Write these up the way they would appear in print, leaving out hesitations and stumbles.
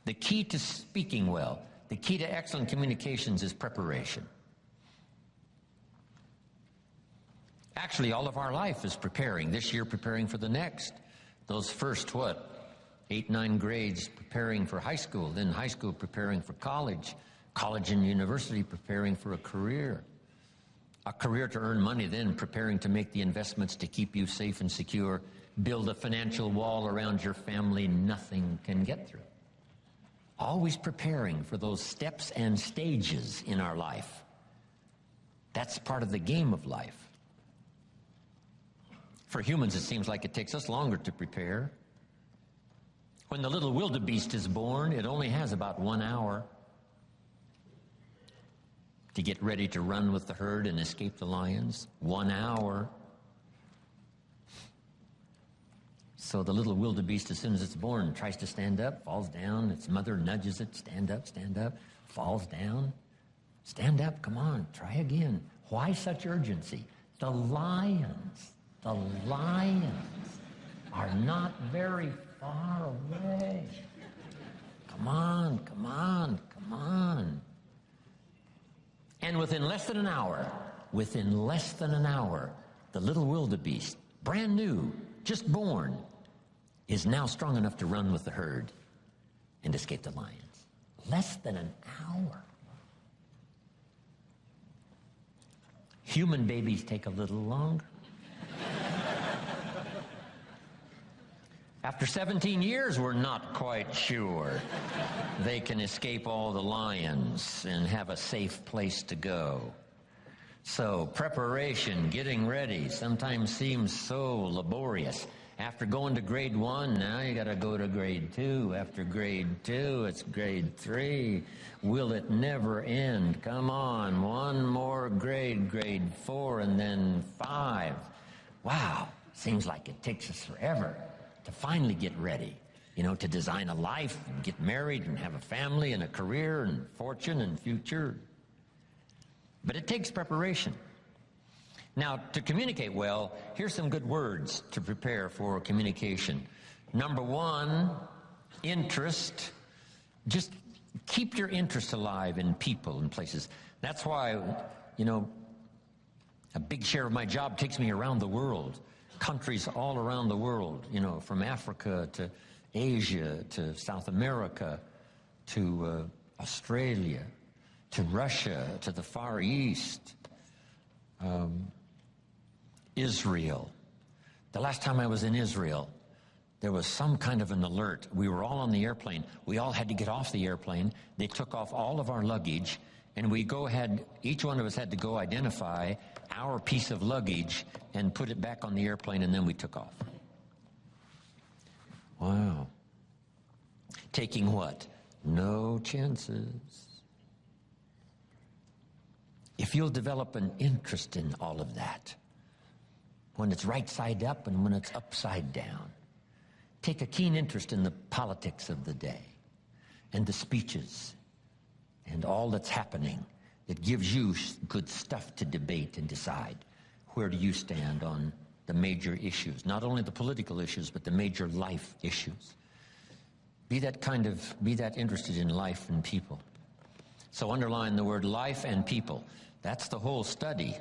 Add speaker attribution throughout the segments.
Speaker 1: The key to speaking well, the key to excellent communications is preparation. Actually, all of our life is preparing. This year, preparing for the next. Those first, 8, 9 grades preparing for high school, then high school preparing for college, college and university preparing for a career to earn money, then preparing to make the investments to keep you safe and secure, build a financial wall around your family nothing can get through. Always preparing for those steps and stages in our life. That's part of the game of life. For humans, it seems like it takes us longer to prepare. When the little wildebeest is born, it only has about 1 hour to get ready to run with the herd and escape the lions. 1 hour. So the little wildebeest, as soon as it's born, tries to stand up, falls down. Its mother nudges it, stand up, falls down. Stand up, come on, try again. Why such urgency? The lions are not very far away. Come on. And within less than an hour, the little wildebeest, brand new, just born, is now strong enough to run with the herd and escape the lions. Less than an hour. Human babies take a little longer. After 17 years, we're not quite sure they can escape all the lions and have a safe place to go. So preparation, getting ready, sometimes seems so laborious. After going to grade 1, now you got to go to grade 2. After grade 2, it's grade 3. Will it never end? Come on, one more grade 4, and then 5. Wow, seems like it takes us forever to finally get ready, to design a life and get married and have a family and a career and fortune and future. But it takes preparation. Now, to communicate well, here's some good words to prepare for communication. Number 1, interest. Just keep your interest alive in people and places. That's why, a big share of my job takes me around the world. Countries all around the world, from Africa to Asia to South America to Australia to Russia to the Far East, Israel. The last time I was in Israel, there was some kind of an alert. We were all on the airplane. We all had to get off the airplane. They took off all of our luggage, and each one of us had to go identify our piece of luggage and put it back on the airplane, and then we took off. Wow. Taking what? No chances. If you'll develop an interest in all of that, when it's right side up and when it's upside down, take a keen interest in the politics of the day and the speeches and all that's happening. It gives you good stuff to debate and decide. Where do you stand on the major issues? Not only the political issues, but the major life issues. Be that interested in life and people. So underline the word life and people. That's the whole study.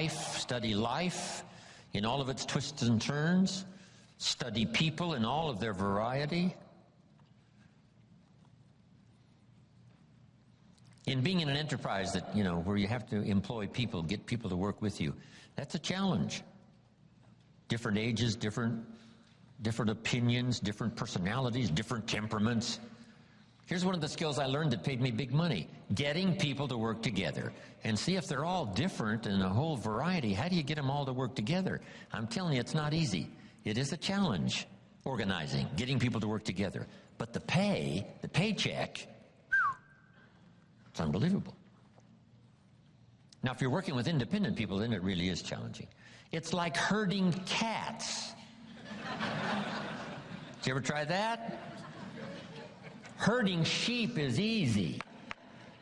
Speaker 1: Study life in all of its twists and turns. Study people in all of their variety. In being in an enterprise that, where you have to employ people, get people to work with you, that's a challenge. Different ages, different opinions, different personalities, different temperaments. Here's one of the skills I learned that paid me big money. Getting people to work together. And see if they're all different in a whole variety. How do you get them all to work together? I'm telling you, it's not easy. It is a challenge, organizing, getting people to work together. But the paycheck, it's unbelievable. Now, if you're working with independent people, then it really is challenging. It's like herding cats. Did you ever try that? Herding sheep is easy.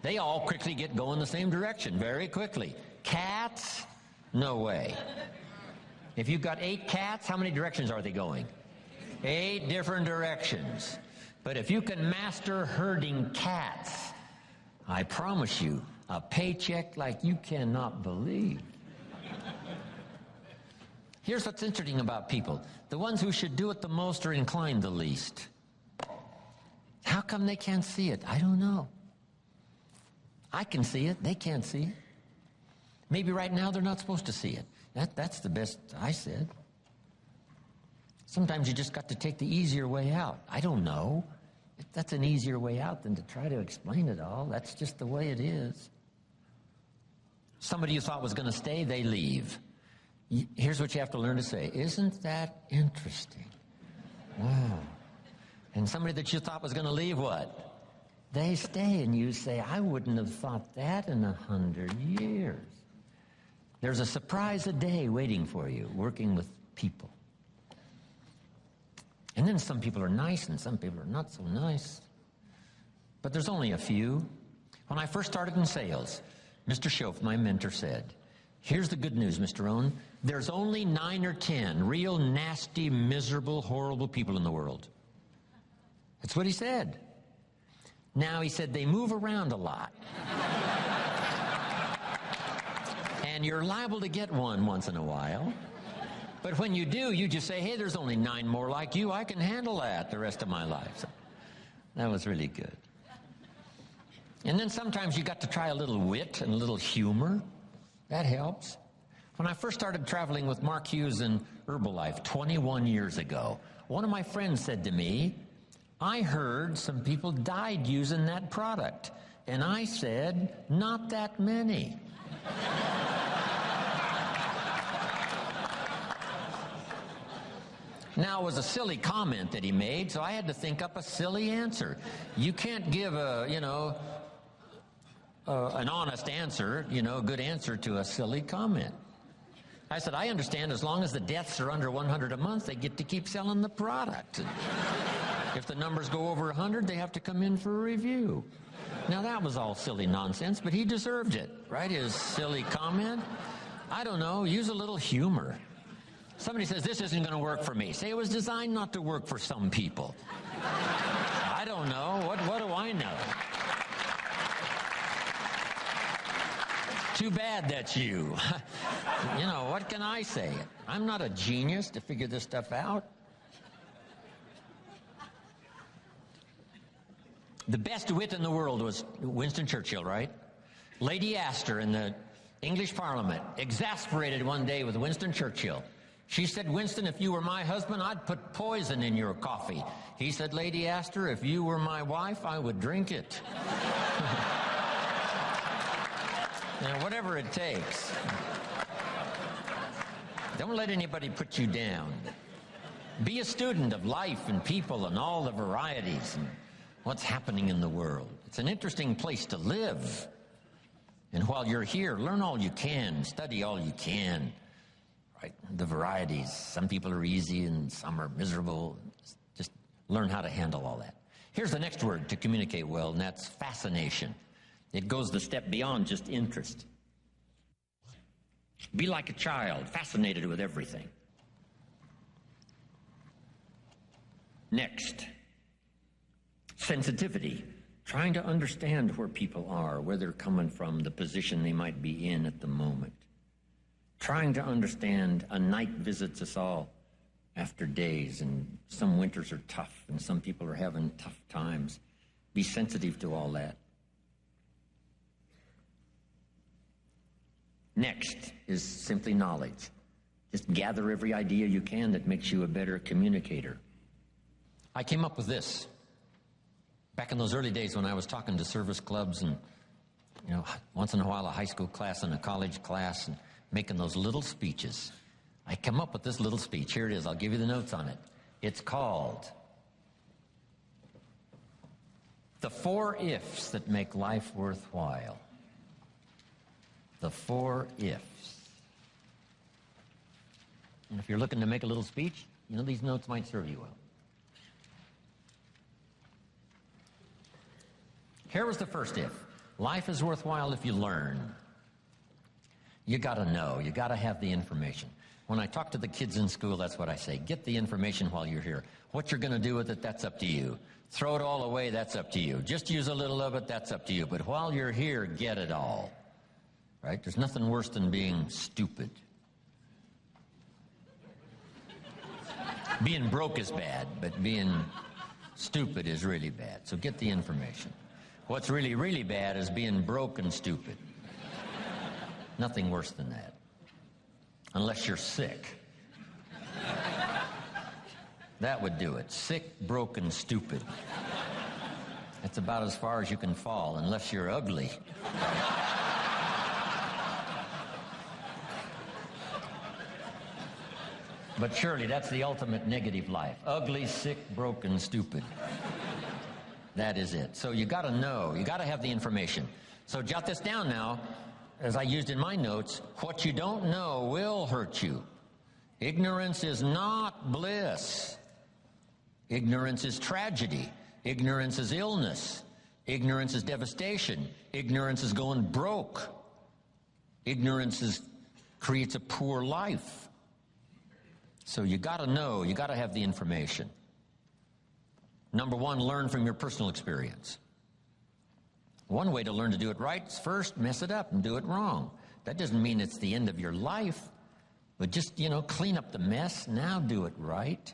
Speaker 1: They all quickly get going the same direction, very quickly. Cats, no way. If you've got 8 cats, how many directions are they going? 8 different directions. But if you can master herding cats, I promise you, a paycheck like you cannot believe. Here's what's interesting about people. The ones who should do it the most are inclined the least. How come they can't see it? I don't know. I can see it. They can't see it. Maybe right now they're not supposed to see it. That's the best I said. Sometimes you just got to take the easier way out. I don't know. That's an easier way out than to try to explain it all. That's just the way it is. Somebody you thought was going to stay, they leave. Here's what you have to learn to say. Isn't that interesting? Wow. And somebody that you thought was going to leave, what? They stay, and you say, I wouldn't have thought that in 100 years. There's a surprise a day waiting for you, working with people. And then some people are nice, and some people are not so nice. But there's only a few. When I first started in sales, Mr. Schoaf, my mentor, said, here's the good news, Mr. Rohn. There's only 9 or 10 real nasty, miserable, horrible people in the world. That's what he said. Now, he said, they move around a lot. And you're liable to get one once in a while. But when you do, you just say, hey, there's only 9 more like you. I can handle that the rest of my life. So that was really good. And then sometimes you got to try a little wit and a little humor. That helps. When I first started traveling with Mark Hughes in Herbalife 21 years ago, one of my friends said to me, I heard some people died using that product. And I said, not that many. Now, it was a silly comment that he made, so I had to think up a silly answer. You can't give an honest answer, a good answer to a silly comment. I said, I understand as long as the deaths are under 100 a month, they get to keep selling the product. And if the numbers go over 100, they have to come in for a review. Now, that was all silly nonsense, but he deserved it, right? His silly comment. I don't know, use a little humor. Somebody says, this isn't going to work for me. Say it was designed not to work for some people. I don't know. What do I know? Too bad that's you. What can I say? I'm not a genius to figure this stuff out. The best wit in the world was Winston Churchill, right? Lady Astor in the English Parliament, exasperated one day with Winston Churchill. She said, Winston, if you were my husband, I'd put poison in your coffee. He said, Lady Astor, if you were my wife, I would drink it. Whatever it takes. Don't let anybody put you down. Be a student of life and people and all the varieties and what's happening in the world. It's an interesting place to live. And while you're here, learn all you can, study all you can. Right? The varieties. Some people are easy and some are miserable. Just learn how to handle all that. Here's the next word to communicate well, and that's fascination. It goes the step beyond just interest. Be like a child, fascinated with everything. Next, sensitivity. Trying to understand where people are, where they're coming from, the position they might be in at the moment. Trying to understand, a night visits us all after days, and some winters are tough, and some people are having tough times. Be sensitive to all that. Next is simply knowledge. Just gather every idea you can that makes you a better communicator. I came up with this. Back in those early days when I was talking to service clubs and, once in a while a high school class and a college class and making those little speeches, I come up with this little speech. Here it is. I'll give you the notes on it. It's called The 4 Ifs That Make Life Worthwhile. The 4 ifs. And if you're looking to make a little speech, these notes might serve you well. Here was the first if. Life is worthwhile if you learn. You got to know. You got to have the information. When I talk to the kids in school, that's what I say. Get the information while you're here. What you're going to do with it, that's up to you. Throw it all away, that's up to you. Just use a little of it, that's up to you. But while you're here, get it all. Right? There's nothing worse than being stupid. Being broke is bad, but being stupid is really bad. So get the information. What's really, really bad is being broke and stupid. Nothing worse than that. Unless you're sick. That would do it. Sick, broken, stupid. That's about as far as you can fall, unless you're ugly. But surely that's the ultimate negative life. Ugly, sick, broken, stupid. That is it. So you got to know. You got to have the information. So jot this down now, as I used in my notes. What you don't know will hurt you. Ignorance is not bliss. Ignorance is tragedy. Ignorance is illness. Ignorance is devastation. Ignorance is going broke. Ignorance creates a poor life. So you got to know, you got to have the information. Number one, learn from your personal experience. One way to learn to do it right is first mess it up and do it wrong. That doesn't mean it's the end of your life, but just, clean up the mess, now do it right.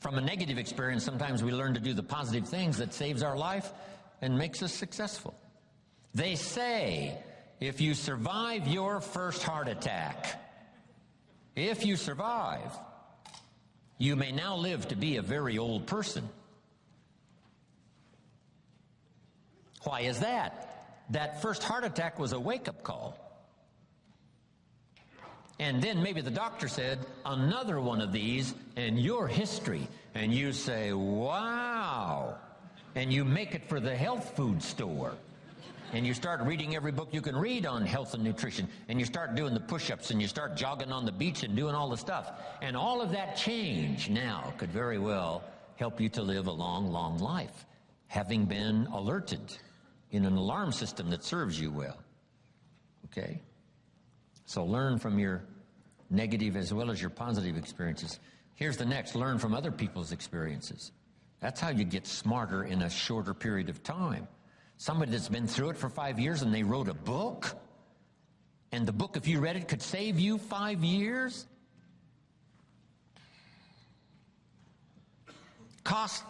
Speaker 1: From a negative experience, sometimes we learn to do the positive things that saves our life and makes us successful. They say, if you survive your first heart attack, if you survive, you may now live to be a very old person. Why is that? That first heart attack was a wake-up call. And then maybe the doctor said, another one of these, and your history. And you say, wow. And you make it for the health food store. And you start reading every book you can read on health and nutrition. And you start doing the push-ups, and you start jogging on the beach and doing all the stuff. And all of that change now could very well help you to live a long, long life, having been alerted in an alarm system that serves you well. Okay? So learn from your negative as well as your positive experiences. Here's the next. Learn from other people's experiences. That's how you get smarter in a shorter period of time. Somebody that's been through it for 5 years and they wrote a book, and the book, if you read it, could save you 5 years. Cost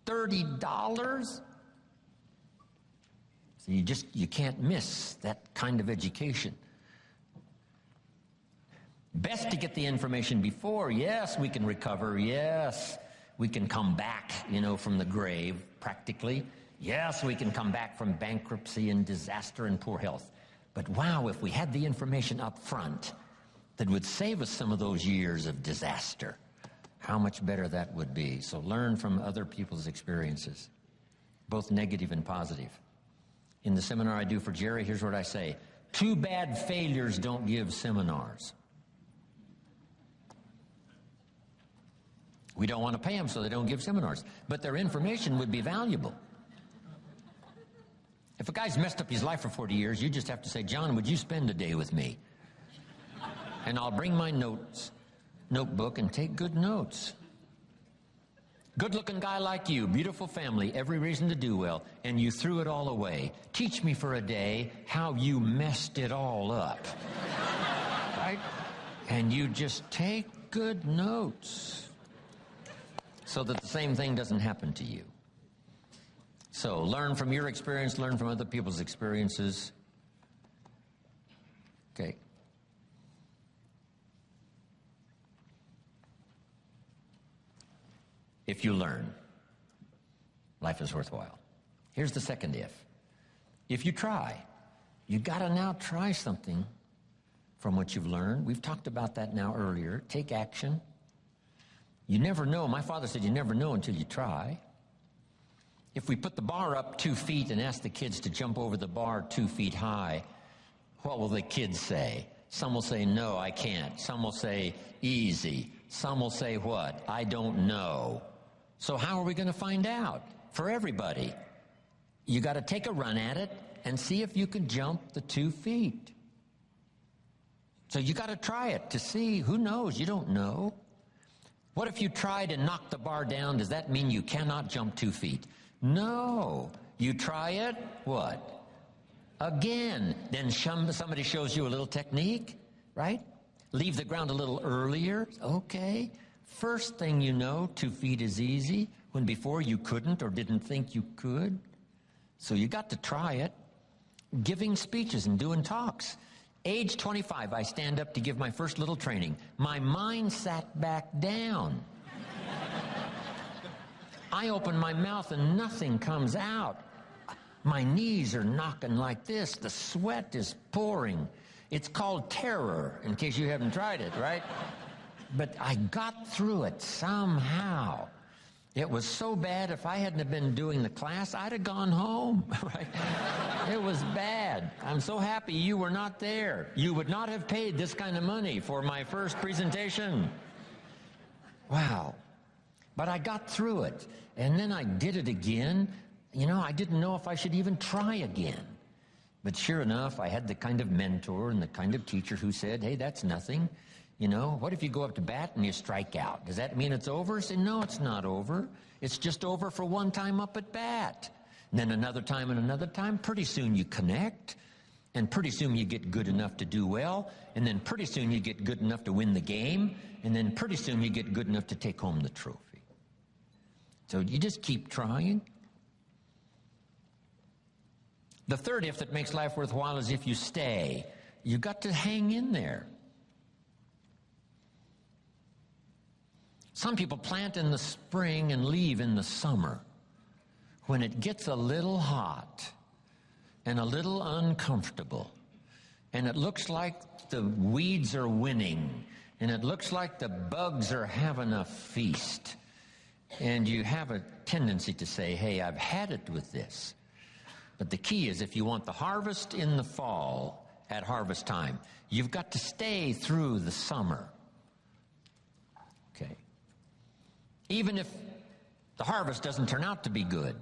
Speaker 1: $30. So you can't miss that kind of education. Best to get the information before. Yes, we can recover. Yes, we can come back, from the grave, practically. Yes, we can come back from bankruptcy and disaster and poor health. But wow, if we had the information up front that would save us some of those years of disaster, how much better that would be. So learn from other people's experiences, both negative and positive. In the seminar I do for Jerry, here's what I say. Too bad failures don't give seminars. We don't want to pay them, so they don't give seminars. But their information would be valuable. If a guy's messed up his life for 40 years, you just have to say, John, would you spend a day with me? And I'll bring my notebook and take good notes. Good-looking guy like you, beautiful family, every reason to do well, and you threw it all away. Teach me for a day how you messed it all up. Right? And you just take good notes so that the same thing doesn't happen to you. So learn from your experience, learn from other people's experiences. Okay. If you learn, life is worthwhile. Here's the second if. If you try, you got to now try something from what you've learned. We've talked about that now earlier. Take action. You never know. My father said you never know until you try. If we put the bar up 2 feet and ask the kids to jump over the bar 2 feet high, what will the kids say? Some will say, no, I can't. Some will say, easy. Some will say what? I don't know. So how are we going to find out? For everybody, you got to take a run at it and see if you can jump the 2 feet. So you got to try it to see. Who knows? You don't know. What if you tried and knocked the bar down? Does that mean you cannot jump 2 feet? No. You try it, what? Again. Then somebody shows you a little technique, right? Leave the ground a little earlier. Okay. First thing you know, 2 feet is easy, when before you couldn't or didn't think you could. So you got to try it. Giving speeches and doing talks. Age 25, I stand up to give my first little training. My mind sat back down. I open my mouth and nothing comes out. My knees are knocking like this. The sweat is pouring. It's called terror, in case you haven't tried it, right? But I got through it somehow. It was so bad, if I hadn't have been doing the class, I'd have gone home, right? It was bad. I'm so happy you were not there. You would not have paid this kind of money for my first presentation. Wow. But I got through it. And then I did it again. You know, I didn't know if I should even try again. But sure enough, I had the kind of mentor and the kind of teacher who said, hey, that's nothing. You know, what if you go up to bat and you strike out? Does that mean it's over? I said, no, it's not over. It's just over for one time up at bat. And then another time and another time. Pretty soon you connect. And pretty soon you get good enough to do well. And then pretty soon you get good enough to win the game. And then pretty soon you get good enough to take home the trophy. So you just keep trying. The third if that makes life worthwhile is if you stay. You got to hang in there. Some people plant in the spring and leave in the summer. When it gets a little hot and a little uncomfortable, and it looks like the weeds are winning, and it looks like the bugs are having a feast, and you have a tendency to say, hey, I've had it with this. But the key is, if you want the harvest in the fall at harvest time, you've got to stay through the summer. Okay. Even if the harvest doesn't turn out to be good,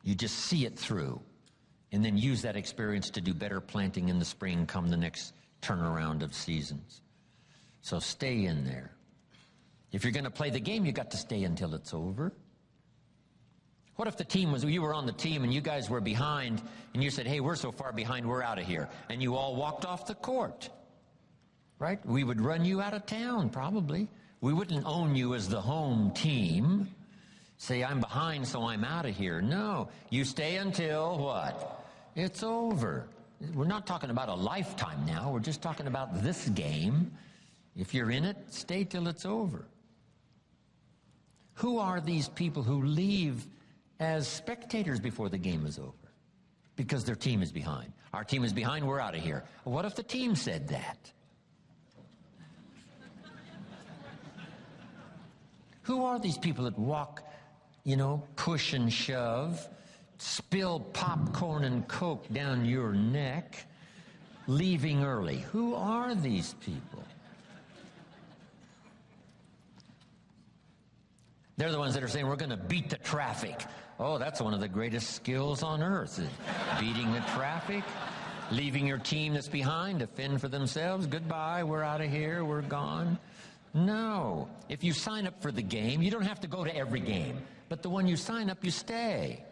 Speaker 1: you just see it through and then use that experience to do better planting in the spring come the next turnaround of seasons. So stay in there. If you're going to play the game, you got to stay until it's over. What if the team was, you were on the team and you guys were behind and you said, hey, we're so far behind, we're out of here. And you all walked off the court, right? We would run you out of town, probably. We wouldn't own you as the home team. Say, I'm behind, so I'm out of here. No, you stay until what? It's over. We're not talking about a lifetime now. We're just talking about this game. If you're in it, stay till it's over. Who are these people who leave as spectators before the game is over? Because their team is behind. Our team is behind, we're out of here. What if the team said that? Who are these people that walk, you know, push and shove, spill popcorn and Coke down your neck, leaving early? Who are these people? They're the ones that are saying, we're going to beat the traffic. Oh, that's one of the greatest skills on earth, is beating the traffic, leaving your team that's behind to fend for themselves. Goodbye, we're out of here, we're gone. No. If you sign up for the game, you don't have to go to every game. But the one you sign up, you stay.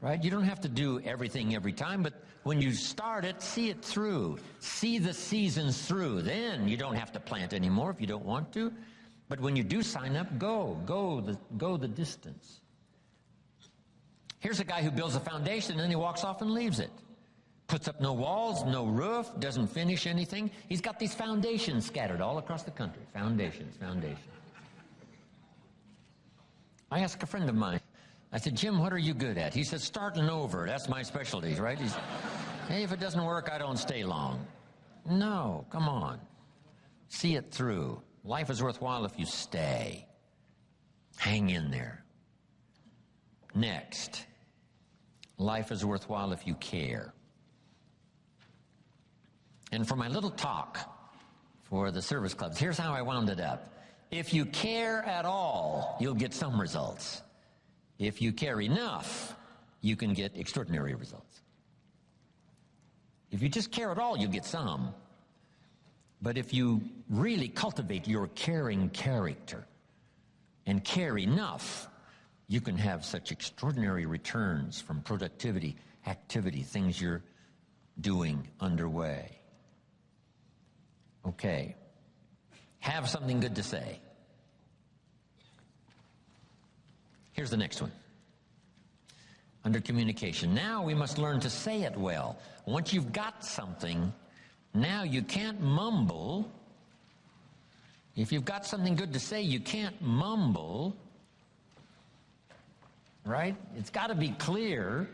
Speaker 1: Right? You don't have to do everything every time, but when you start it, see it through. See the seasons through. Then you don't have to plant anymore if you don't want to. But when you do sign up, go the distance. Here's a guy who builds a foundation and then he walks off and leaves it. Puts up no walls, no roof, doesn't finish anything. He's got these foundations scattered all across the country. Foundations. I asked a friend of mine, I said, Jim, what are you good at? He said, starting over. That's my specialty, right? Hey, if it doesn't work, I don't stay long. No, come on. See it through. Life is worthwhile if you stay. Hang in there. Next, life is worthwhile if you care. And for my little talk for the service clubs, here's how I wound it up. If you care at all, you'll get some results. If you care enough, you can get extraordinary results. If you just care at all, you'll get some. But if you really cultivate your caring character and care enough, you can have such extraordinary returns from productivity, activity, things you're doing underway. Okay. Have something good to say. Here's the next one. Under communication. Now we must learn to say it well. Once you've got something, now you can't mumble. If you've got something good to say, you can't mumble. Right? It's got to be clear,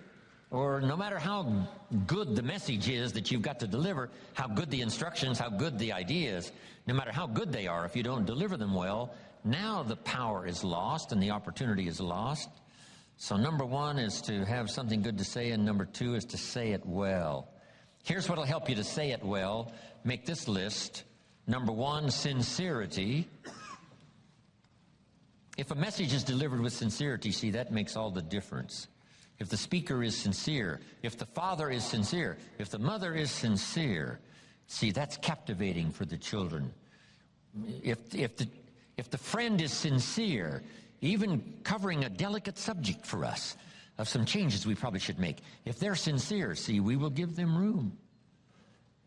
Speaker 1: or no matter how good the message is that you've got to deliver, how good the instructions, how good the ideas, no matter how good they are, if you don't deliver them well, now the power is lost and the opportunity is lost. So number one is to have something good to say, and number two is to say it well. Here's what will help you to say it well. Make this list. Number one, sincerity. If a message is delivered with sincerity, see, that makes all the difference. If the speaker is sincere, if the father is sincere, if the mother is sincere, see, that's captivating for the children. If the friend is sincere, even covering a delicate subject for us of some changes we probably should make, if they're sincere, see, we will give them room.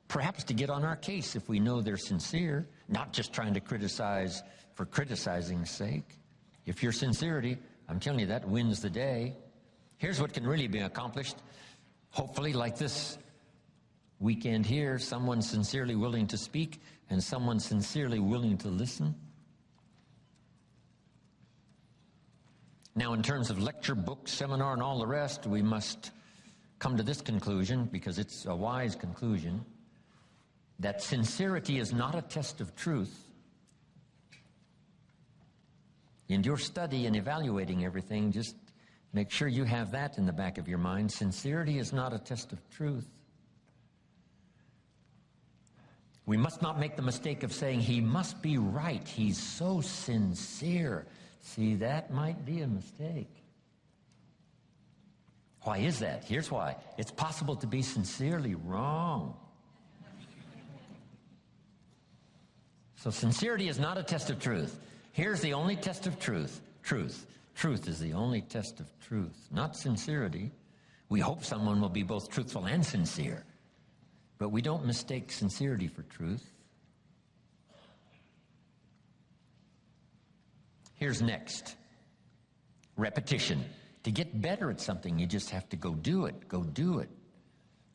Speaker 1: Perhaps to get on our case if we know they're sincere, not just trying to criticize for criticizing's sake. If your sincerity, I'm telling you, that wins the day. Here's what can really be accomplished. Hopefully, like this weekend here, someone sincerely willing to speak and someone sincerely willing to listen. Now, in terms of lecture, book, seminar, and all the rest, we must come to this conclusion, because it's a wise conclusion, that sincerity is not a test of truth. In your study and evaluating everything, just make sure you have that in the back of your mind. Sincerity is not a test of truth. We must not make the mistake of saying, he must be right. He's so sincere. See, that might be a mistake. Why is that? Here's why. It's possible to be sincerely wrong. So sincerity is not a test of truth. Here's the only test of truth. Truth. Truth is the only test of truth, not sincerity. We hope someone will be both truthful and sincere, but we don't mistake sincerity for truth. Here's next. Repetition. To get better at something, you just have to go do it. Go do it.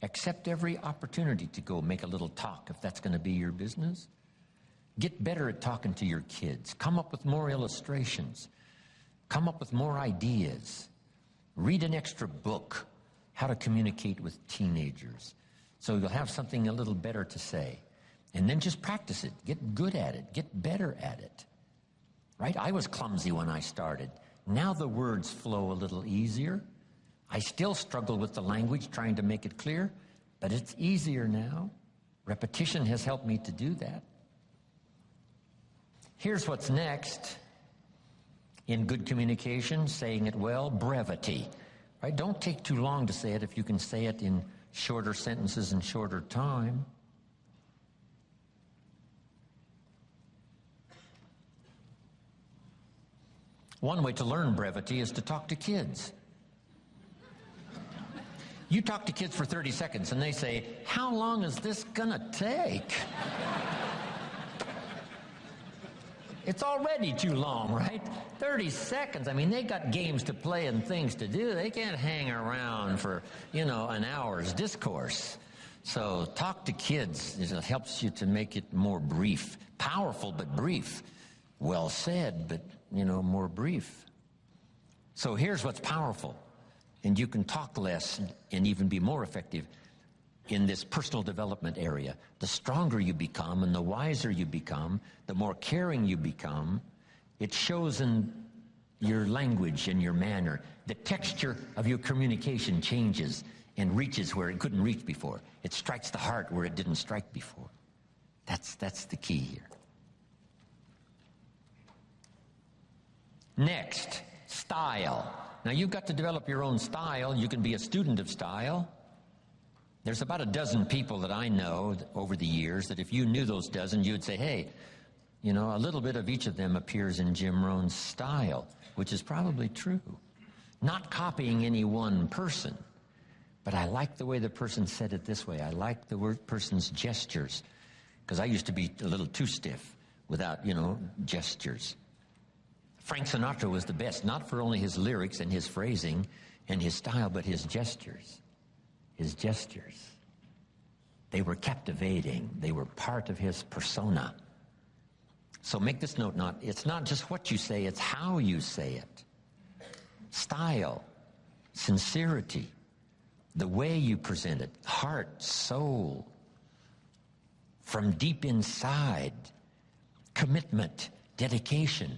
Speaker 1: Accept every opportunity to go make a little talk if that's going to be your business. Get better at talking to your kids. Come up with more illustrations. Come up with more ideas. Read an extra book, how to communicate with teenagers. So you'll have something a little better to say. And then just practice it. Get good at it. Get better at it. Right? I was clumsy when I started. Now the words flow a little easier. I still struggle with the language, trying to make it clear, but it's easier now. Repetition has helped me to do that. Here's what's next. In good communication, saying it well, brevity. Right? Don't take too long to say it if you can say it in shorter sentences and shorter time. One way to learn brevity is to talk to kids. You talk to kids for 30 seconds and they say, how long is this gonna take? It's already too long, right? 30 seconds. I mean, they got games to play and things to do. They can't hang around for, an hour's discourse. So talk to kids. It helps you to make it more brief. Powerful, but brief. Well said, but, more brief. So here's what's powerful. And you can talk less and even be more effective in this personal development area. The stronger you become and the wiser you become, the more caring you become, it shows in your language and your manner. The texture of your communication changes and reaches where it couldn't reach before. It strikes the heart where it didn't strike before. That's the key here. Next, style. Now you've got to develop your own style. You can be a student of style. There's about a dozen people that I know over the years that if you knew those dozen, you'd say, hey, you know, a little bit of each of them appears in Jim Rohn's style, which is probably true. Not copying any one person, but I like the way the person said it this way. I like the person's gestures, because I used to be a little too stiff without, you know, gestures. Frank Sinatra was the best, not for only his lyrics and his phrasing and his style, but his gestures. His gestures. They were captivating. They were part of his persona. So make this note, it's not just what you say, it's how you say it. Style, sincerity, the way you present it, heart, soul, from deep inside, commitment, dedication,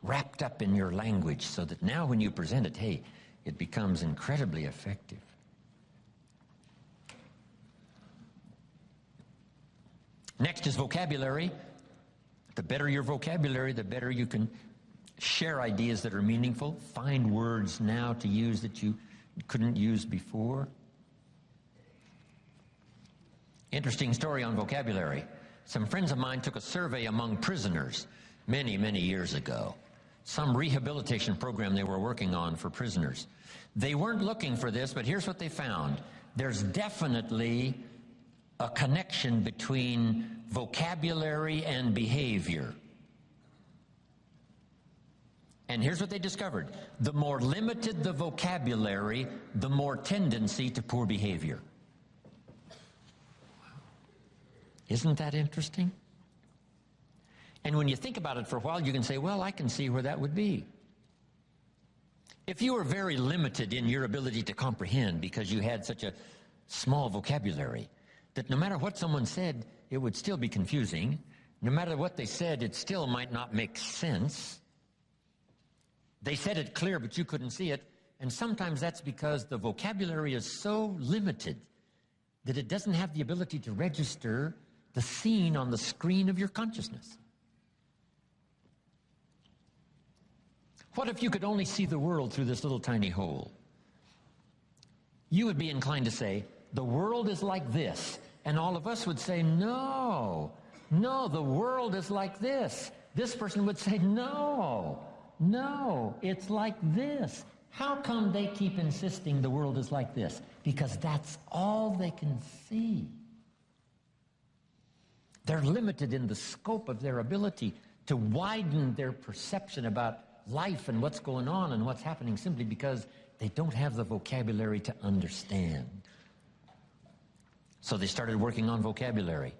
Speaker 1: wrapped up in your language so that now when you present it, hey, it becomes incredibly effective. Next is vocabulary. The better your vocabulary, the better you can share ideas that are meaningful, find words now to use that you couldn't use before. Interesting story on vocabulary. Some friends of mine took a survey among prisoners many, many years ago. Some rehabilitation program they were working on for prisoners. They weren't looking for this, but here's what they found. There's definitely a connection between vocabulary and behavior. And here's what they discovered. The more limited the vocabulary, the more tendency to poor behavior. Isn't that interesting? And when you think about it for a while, you can say, well, I can see where that would be. If you were very limited in your ability to comprehend because you had such a small vocabulary, that no matter what someone said, it would still be confusing. No matter what they said, it still might not make sense. They said it clear, but you couldn't see it. And sometimes that's because the vocabulary is so limited that it doesn't have the ability to register the scene on the screen of your consciousness. What if you could only see the world through this little tiny hole? You would be inclined to say, the world is like this. And all of us would say, no, the world is like this. This person would say, no, it's like this. How come they keep insisting the world is like this? Because that's all they can see. They're limited in the scope of their ability to widen their perception about life and what's going on and what's happening simply because they don't have the vocabulary to understand. So they started working on vocabulary.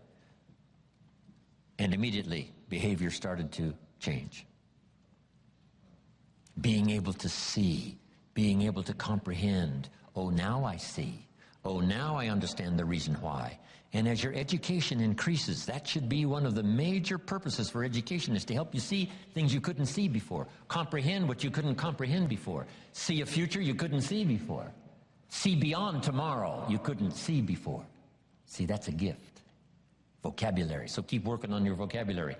Speaker 1: And immediately, behavior started to change. Being able to see, being able to comprehend. Oh, now I see. Oh, now I understand the reason why. And as your education increases, that should be one of the major purposes for education, is to help you see things you couldn't see before. Comprehend what you couldn't comprehend before. See a future you couldn't see before. See beyond tomorrow you couldn't see before. See, that's a gift. Vocabulary. So keep working on your vocabulary.